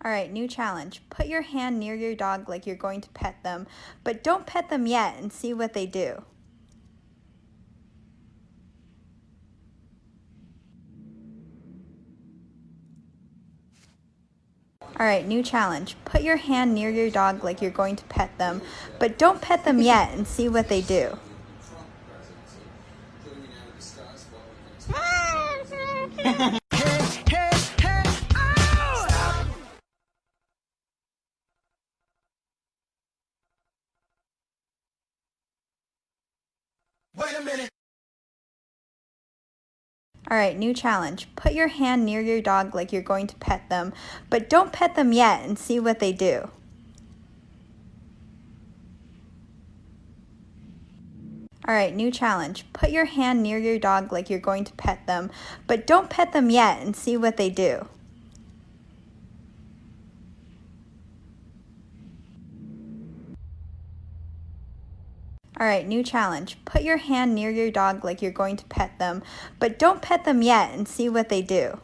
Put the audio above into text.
All right, new challenge. Put your hand near your dog like you're going to pet them, but don't pet them yet and see what they do. All right, new challenge. Put your hand near your dog like you're going to pet them, but don't pet them yet and see what they do. Wait a minute. All right, new challenge. Put your hand near your dog like you're going to pet them, but don't pet them yet and see what they do. All right, new challenge. Put your hand near your dog like you're going to pet them, but don't pet them yet and see what they do. All right, new challenge. Put your hand near your dog like you're going to pet them, but don't pet them yet and see what they do.